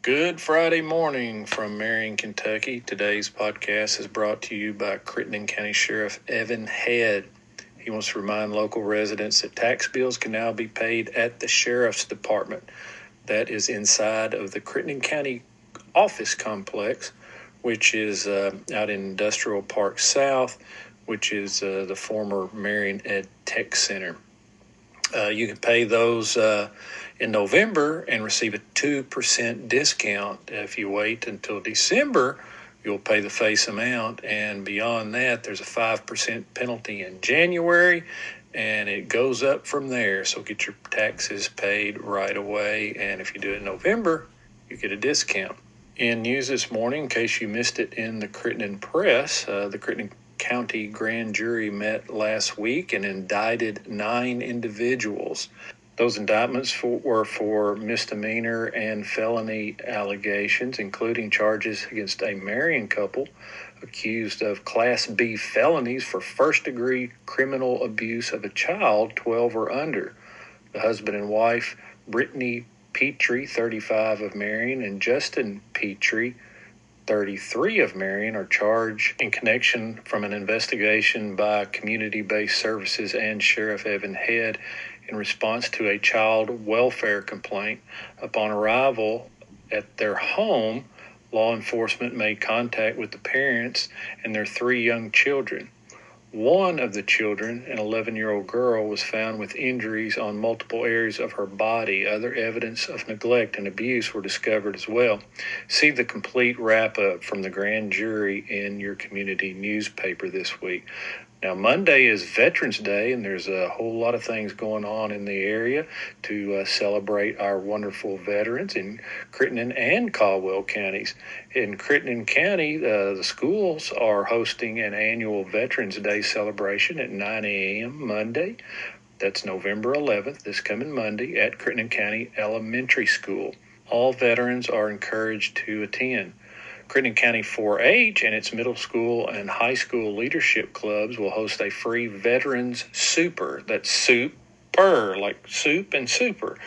Good Friday morning from Marion, Kentucky. Today's podcast is brought to you by Crittenden County Sheriff Evan Head. He wants to remind local residents that tax bills can now be paid at the Sheriff's Department. That is inside of the Crittenden County Office Complex, which is out in Industrial Park South, which is the former Marion Ed Tech Center. You can pay those in November and receive a 2% discount. If you wait until December, you'll pay the face amount, and beyond that, there's a 5% penalty in January, and it goes up from there. So get your taxes paid right away, and if you do it in November, you get a discount. In news this morning, in case you missed it in the Crittenden Press, the Crittenden County Grand Jury met last week and indicted 9 individuals. Those indictments were for misdemeanor and felony allegations, including charges against a Marion couple accused of Class B felonies for first-degree criminal abuse of a child 12 or under. The husband and wife, Brittany Petrie, 35, of Marion, and Justin Petrie, 33, of Marion, are charged in connection from an investigation by Community-Based Services and Sheriff Evan Head in response to a child welfare complaint. Upon arrival at their home, law enforcement made contact with the parents and their 3 young children. One of the children, an 11-year-old girl, was found with injuries on multiple areas of her body. Other evidence of neglect and abuse were discovered as well. See the complete wrap-up from the grand jury in your community newspaper this week. Now, Monday is Veterans Day, and there's a whole lot of things going on in the area to celebrate our wonderful veterans in Crittenden and Caldwell counties. In Crittenden County, the schools are hosting an annual Veterans Day celebration at 9 a.m. Monday. That's November 11th, this coming Monday, at Crittenden County Elementary School. All veterans are encouraged to attend. Crittenden County 4-H and its middle school and high school leadership clubs will host a free Veterans Super. That's super, like soup and super.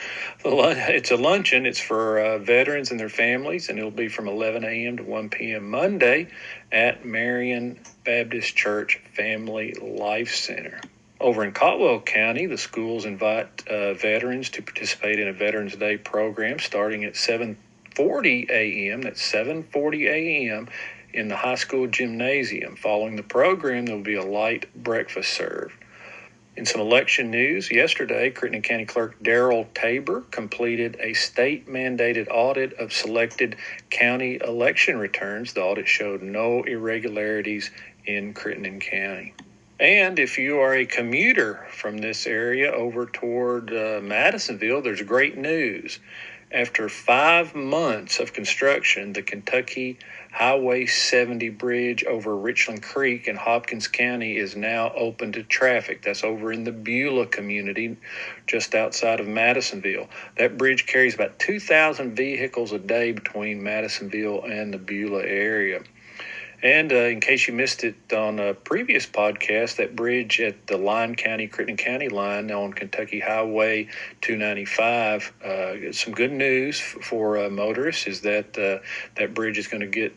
It's a luncheon. It's for veterans and their families, and it'll be from 11 a.m. to 1 p.m. Monday at Marion Baptist Church Family Life Center. Over in Caldwell County, the schools invite veterans to participate in a Veterans Day program starting at 7:40 a.m. That's 7:40 a.m. in the high school gymnasium. Following the program, there will be a light breakfast served. In some election news, yesterday, Crittenden County Clerk Darrell Tabor completed a state-mandated audit of selected county election returns. The audit showed no irregularities in Crittenden County. And if you are a commuter from this area over toward Madisonville, there's great news. After 5 months of construction, the Kentucky Highway 70 bridge over Richland Creek in Hopkins County is now open to traffic. That's over in the Beulah community, just outside of Madisonville. That bridge carries about 2,000 vehicles a day between Madisonville and the Beulah area. And in case you missed it on a previous podcast, that bridge at the Lyon County, Crittenden County line on Kentucky Highway 295, some good news for motorists is that that bridge is going to get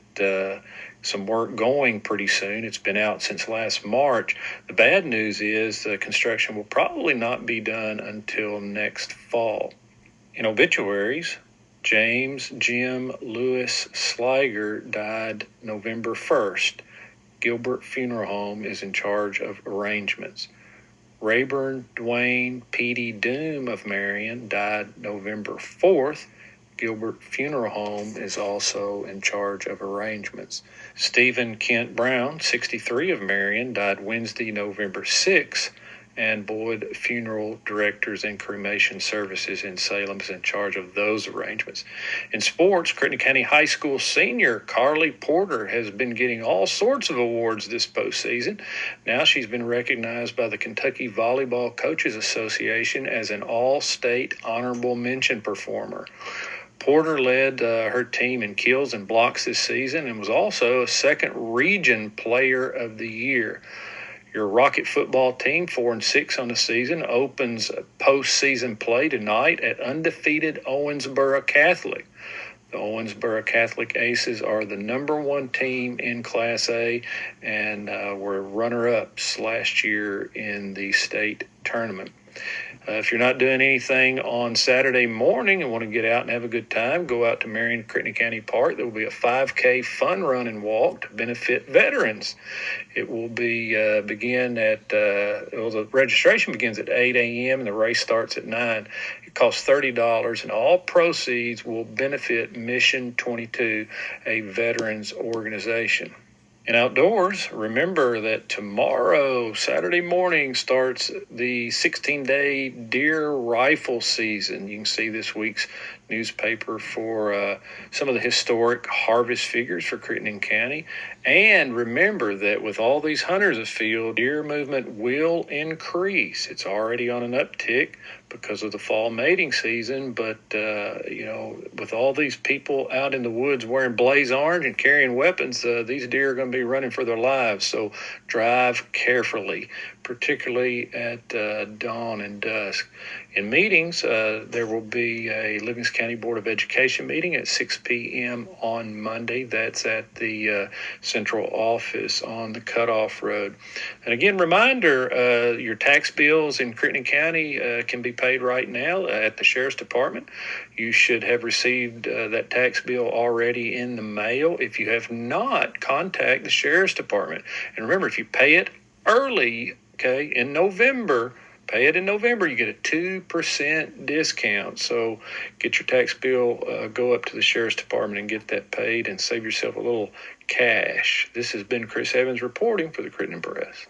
some work going pretty soon. It's been out since last March. The bad news is construction will probably not be done until next fall. In obituaries, James Jim Lewis Sliger died November 1st. Gilbert Funeral Home is in charge of arrangements. Rayburn Dwayne Petey Doom of Marion died November 4th. Gilbert Funeral Home is also in charge of arrangements. Stephen Kent Brown, 63, of Marion, died Wednesday, November 6th. And Boyd Funeral Directors and Cremation Services in Salem is in charge of those arrangements. In sports, Crittenden County High School senior Carly Porter has been getting all sorts of awards this postseason. Now she's been recognized by the Kentucky Volleyball Coaches Association as an all-state honorable mention performer. Porter led her team in kills and blocks this season and was also a second region player of the year. Your Rocket football team, 4-6 on the season, opens postseason play tonight at undefeated Owensboro Catholic. The Owensboro Catholic Aces are the number one team in Class A and were runner-ups last year in the state tournament. If you're not doing anything on Saturday morning and want to get out and have a good time, go out to Marion, Crittenden County Park. There will be a 5K fun run and walk to benefit veterans. It will begin at, the registration begins at 8 a.m. and the race starts at 9. It costs $30 and all proceeds will benefit Mission 22, a veterans organization. And outdoors, remember that tomorrow, Saturday morning, starts the 16-day deer rifle season. You can see this week's newspaper for some of the historic harvest figures for Crittenden County. And remember that with all these hunters afield, deer movement will increase. It's already on an uptick because of the fall mating season, but with all these people out in the woods wearing blaze orange and carrying weapons, these deer are going to be running for their lives. So drive carefully, particularly at dawn and dusk. In meetings, there will be a Livingston County Board of Education meeting at 6 p.m. on Monday. That's at the central office on the Cutoff Road. And again, reminder, your tax bills in Crittenden County can be paid right now at the Sheriff's Department. You should have received that tax bill already in the mail. If you have not, contact the Sheriff's Department. And remember, if you pay it early, in November, pay it in November, you get a 2% discount. So get your tax bill, go up to the Sheriff's Department and get that paid and save yourself a little cash. This has been Chris Evans reporting for the Crittenden Press.